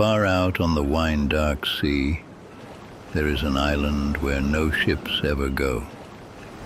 Far out on the wine-dark sea, there is an island where no ships ever go.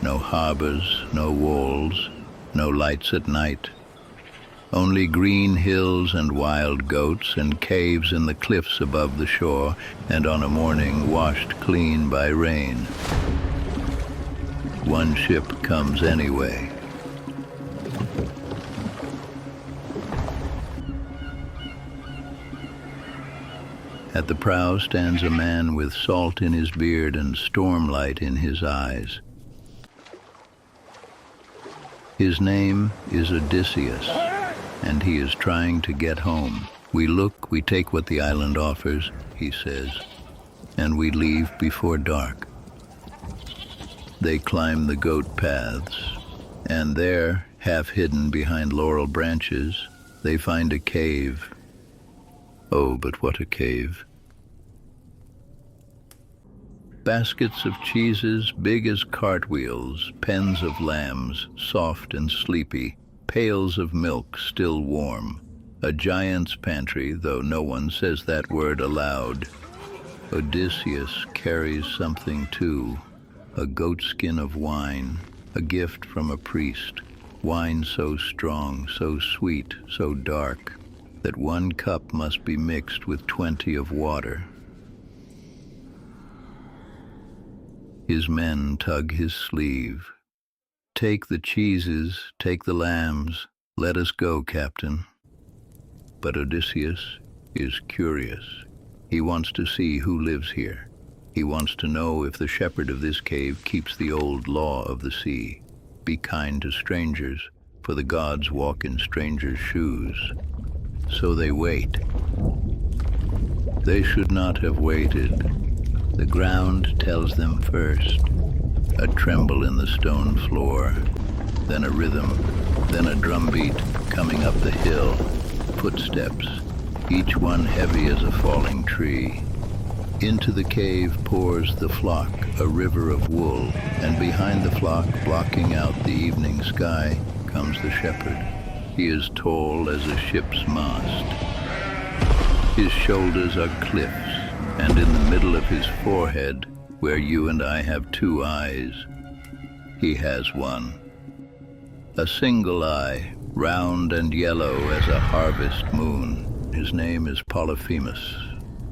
No harbors, no walls, no lights at night. Only green hills and wild goats and caves in the cliffs above the shore, and on a morning washed clean by rain. One ship comes anyway. At the prow stands a man with salt in his beard and stormlight in his eyes. His name is Odysseus, and he is trying to get home. We look, we take what the island offers, he says, and we leave before dark. They climb the goat paths, and there, half hidden behind laurel branches, they find a cave. Oh, but what a cave. Baskets of cheeses big as cartwheels, pens of lambs, soft and sleepy, pails of milk still warm, a giant's pantry, though no one says that word aloud. Odysseus carries something too, a goatskin of wine, a gift from a priest, wine so strong, so sweet, so dark, that 1 cup must be mixed with 20 of water. His men tug his sleeve. Take the cheeses, take the lambs, let us go, Captain. But Odysseus is curious. He wants to see who lives here. He wants to know if the shepherd of this cave keeps the old law of the sea. Be kind to strangers, for the gods walk in strangers' shoes. So they wait. They should not have waited. The ground tells them first. A tremble in the stone floor, then a rhythm, then a drumbeat coming up the hill. Footsteps, each one heavy as a falling tree. Into the cave pours the flock, a river of wool, and behind the flock, blocking out the evening sky, comes the shepherd. He is tall as a ship's mast. His shoulders are cliffs, and in the middle of his forehead, where you and I have 2 eyes, he has one. A single eye, round and yellow as a harvest moon. His name is Polyphemus,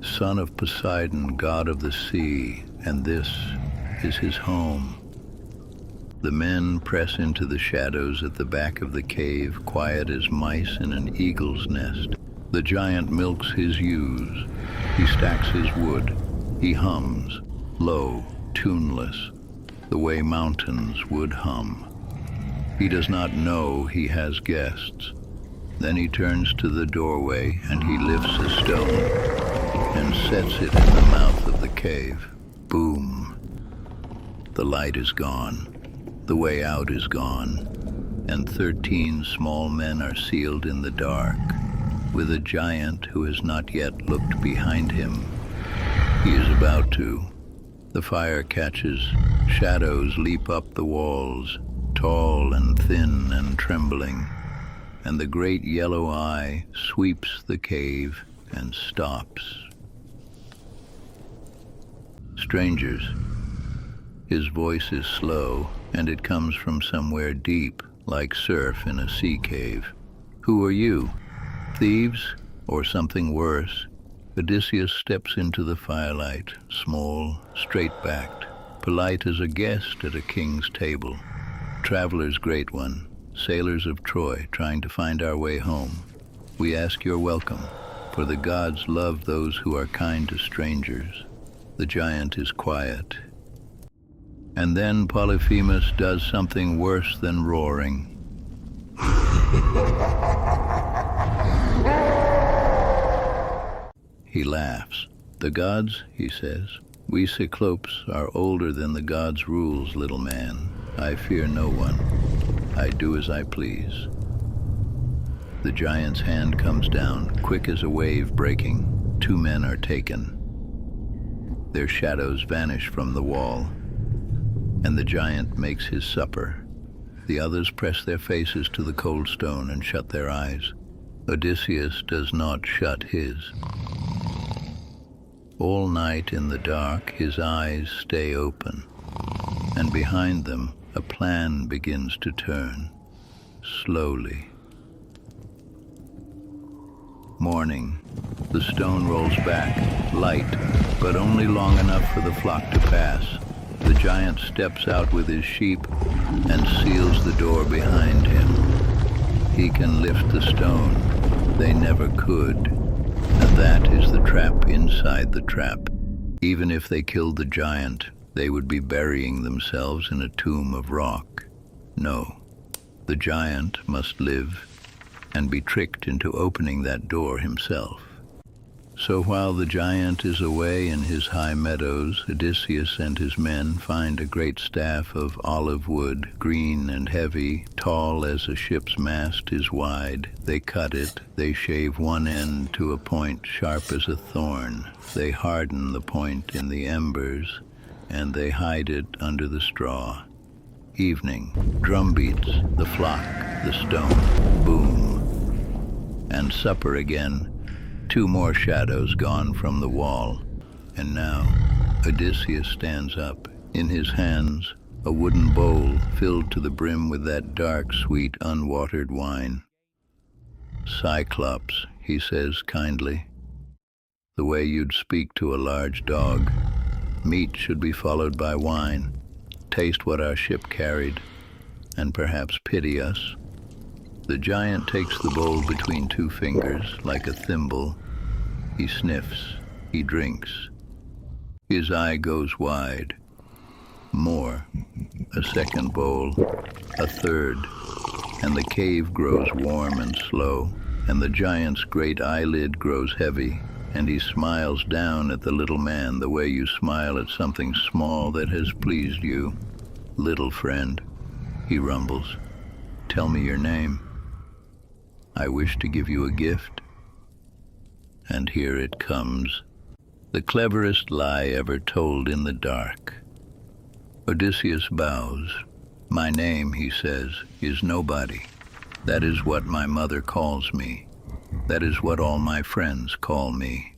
son of Poseidon, god of the sea, and this is his home. The men press into the shadows at the back of the cave, quiet as mice in an eagle's nest. The giant milks his ewes. He stacks his wood. He hums, low, tuneless, the way mountains would hum. He does not know he has guests. Then he turns to the doorway and he lifts a stone and sets it in the mouth of the cave. Boom. The light is gone. The way out is gone. And 13 small men are sealed in the dark, with a giant who has not yet looked behind him. He is about to. The fire catches. Shadows leap up the walls, tall and thin and trembling, and the great yellow eye sweeps the cave and stops. Strangers. His voice is slow, and it comes from somewhere deep, like surf in a sea cave. Who are you? Thieves, or something worse? Odysseus steps into the firelight, small, straight-backed, polite as a guest at a king's table. Travelers, great one, sailors of Troy, trying to find our way home. We ask your welcome, for the gods love those who are kind to strangers. The giant is quiet. And then Polyphemus does something worse than roaring. He laughs. The gods, he says, we Cyclopes are older than the gods' rules, little man. I fear no one. I do as I please. The giant's hand comes down, quick as a wave breaking. 2 men are taken. Their shadows vanish from the wall, and the giant makes his supper. The others press their faces to the cold stone and shut their eyes. Odysseus does not shut his. All night in the dark, his eyes stay open, and behind them, a plan begins to turn, slowly. Morning. The stone rolls back, light, but only long enough for the flock to pass. The giant steps out with his sheep and seals the door behind him. He can lift the stone. They never could. And that is the trap inside the trap. Even if they killed the giant, they would be burying themselves in a tomb of rock. No, the giant must live and be tricked into opening that door himself. So while the giant is away in his high meadows, Odysseus and his men find a great staff of olive wood, green and heavy, tall as a ship's mast is wide. They cut it, they shave one end to a point sharp as a thorn. They harden the point in the embers, and they hide it under the straw. Evening, drum beats, the flock, the stone, boom. And supper again. 2 more shadows gone from the wall. And now, Odysseus stands up. In his hands, a wooden bowl filled to the brim with that dark, sweet, unwatered wine. Cyclops, he says kindly, the way you'd speak to a large dog. Meat should be followed by wine. Taste what our ship carried, and perhaps pity us. The giant takes the bowl between 2 fingers, like a thimble. He sniffs, he drinks. His eye goes wide. More. A second bowl, a third, and the cave grows warm and slow, and the giant's great eyelid grows heavy, and he smiles down at the little man the way you smile at something small that has pleased you. Little friend, he rumbles, tell me your name. I wish to give you a gift. And here it comes, the cleverest lie ever told in the dark. Odysseus bows. My name, he says, is nobody. That is what my mother calls me. That is what all my friends call me.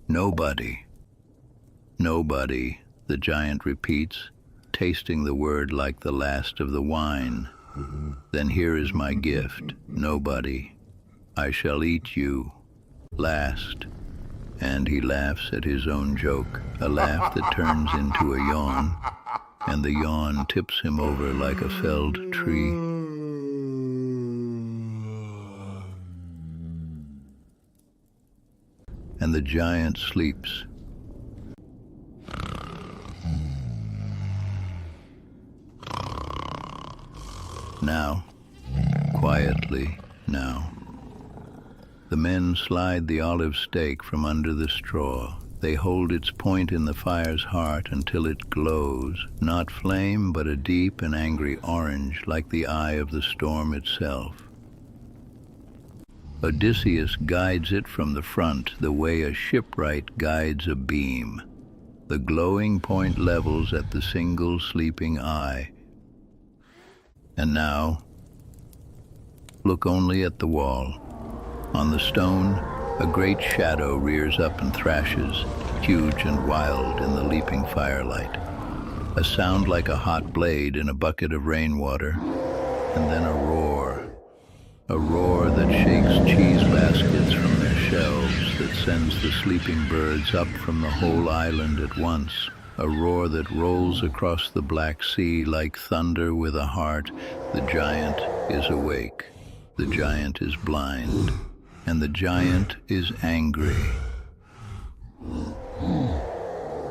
Nobody. Nobody, the giant repeats, tasting the word like the last of the wine. Then here is my gift, nobody. I shall eat you, last. And he laughs at his own joke, a laugh that turns into a yawn, and the yawn tips him over like a felled tree. And the giant sleeps. Now, quietly now, the men slide the olive stake from under the straw. They hold its point in the fire's heart until it glows, not flame, but a deep and angry orange, like the eye of the storm itself. Odysseus guides it from the front the way a shipwright guides a beam. The glowing point levels at the single sleeping eye. And now, look only at the wall. On the stone, a great shadow rears up and thrashes, huge and wild in the leaping firelight. A sound like a hot blade in a bucket of rainwater, and then a roar that shakes cheese baskets from their shelves, that sends the sleeping birds up from the whole island at once. A roar that rolls across the Black Sea like thunder with a heart. The giant is awake. The giant is blind. And the giant is angry.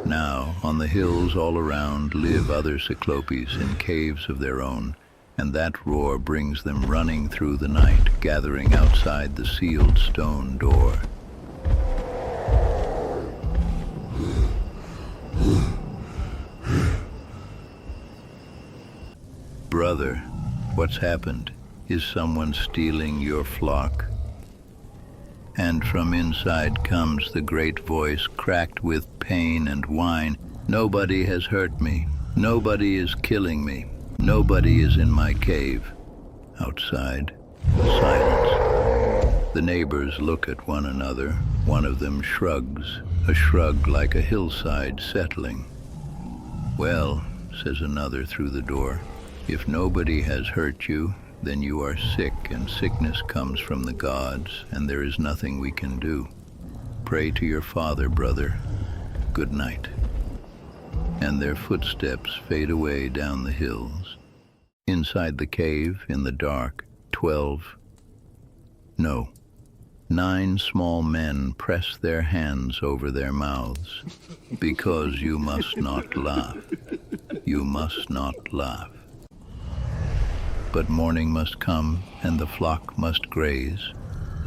Now, on the hills all around live other Cyclopes in caves of their own, and that roar brings them running through the night, gathering outside the sealed stone door. Brother, what's happened? Is someone stealing your flock? And from inside comes the great voice, cracked with pain and wine. Nobody has hurt me. Nobody is killing me. Nobody is in my cave. Outside, silence. The neighbors look at one another. One of them shrugs. a shrug like a hillside settling. "Well," says another through the door, "if nobody has hurt you, then you are sick, and sickness comes from the gods, and there is nothing we can do. Pray to your father, brother. Good night." And their footsteps fade away down the hills. Inside the cave, in the dark, 9 small men press their hands over their mouths. "Because you must not laugh. You must not laugh." But morning must come, and the flock must graze,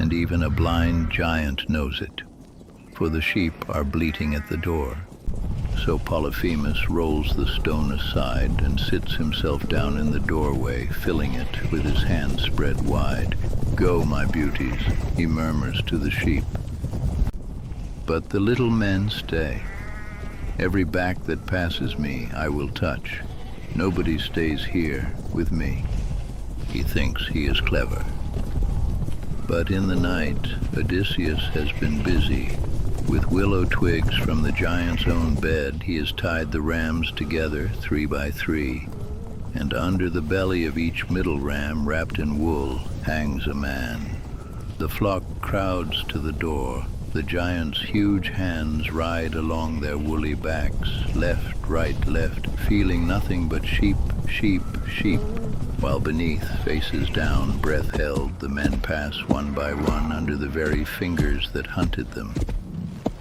and even a blind giant knows it, for the sheep are bleating at the door. So Polyphemus rolls the stone aside and sits himself down in the doorway, filling it with his hands spread wide. "Go, my beauties," he murmurs to the sheep. But the little men stay. "Every back that passes me I will touch. Nobody stays here with me." He thinks he is clever. But in the night, Odysseus has been busy. With willow twigs from the giant's own bed, he has tied the rams together 3 by 3, and under the belly of each middle ram, wrapped in wool, hangs a man. The flock crowds to the door. The giant's huge hands ride along their woolly backs, left, right, left, feeling nothing but sheep, sheep, sheep, while beneath, faces down, breath held, the men pass one by one under the very fingers that hunted them.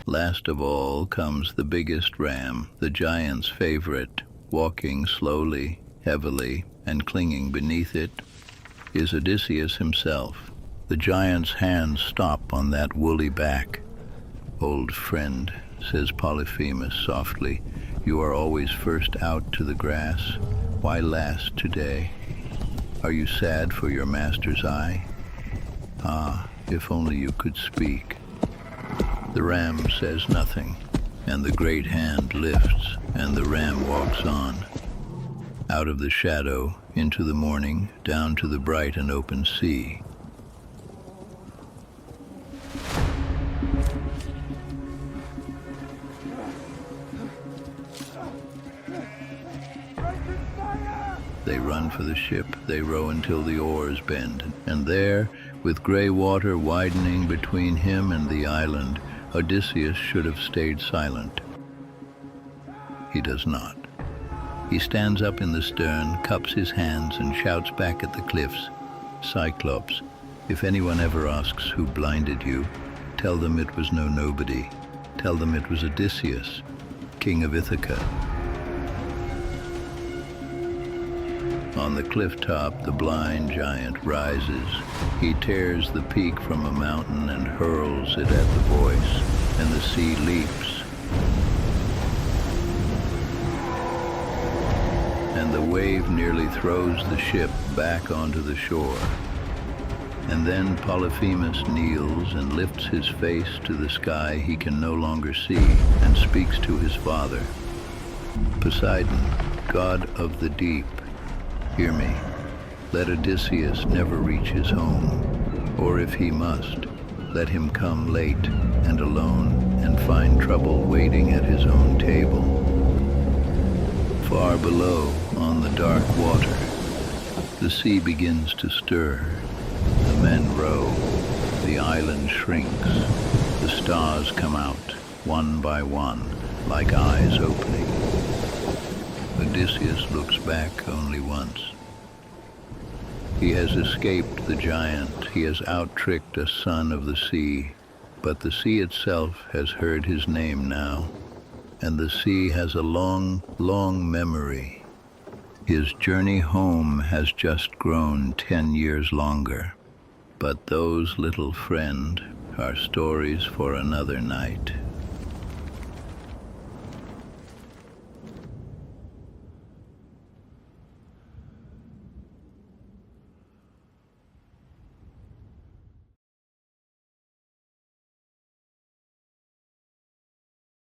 Last of all comes the biggest ram, the giant's favorite. Walking slowly, heavily, and clinging beneath it is Odysseus himself. The giant's hands stop on that woolly back. "Old friend," says Polyphemus softly, "you are always first out to the grass. Why last today? Are you sad for your master's eye? Ah, if only you could speak." The ram says nothing, and the great hand lifts, and the ram walks on. Out of the shadow, into the morning, down to the bright and open sea. They run for the ship, they row until the oars bend, and there, with grey water widening between him and the island, Odysseus should have stayed silent. He does not. He stands up in the stern, cups his hands, and shouts back at the cliffs, "Cyclops, if anyone ever asks who blinded you, tell them it was no nobody. Tell them it was Odysseus, king of Ithaca." On the cliff top, the blind giant rises. He tears the peak from a mountain and hurls it at the voice, and the sea leaps. And the wave nearly throws the ship back onto the shore. And then Polyphemus kneels and lifts his face to the sky he can no longer see, and speaks to his father. "Poseidon, god of the deep, hear me. Let Odysseus never reach his home, or if he must, let him come late and alone and find trouble waiting at his own table. Far below, on the dark water, the sea begins to stir. The men row, the island shrinks, the stars come out, one by one, like eyes opening. Odysseus looks back only once. He has escaped the giant, he has out-tricked a son of the sea, but the sea itself has heard his name now, and the sea has a long, long memory. His journey home has just grown 10 years longer, but those, little friend, are stories for another night.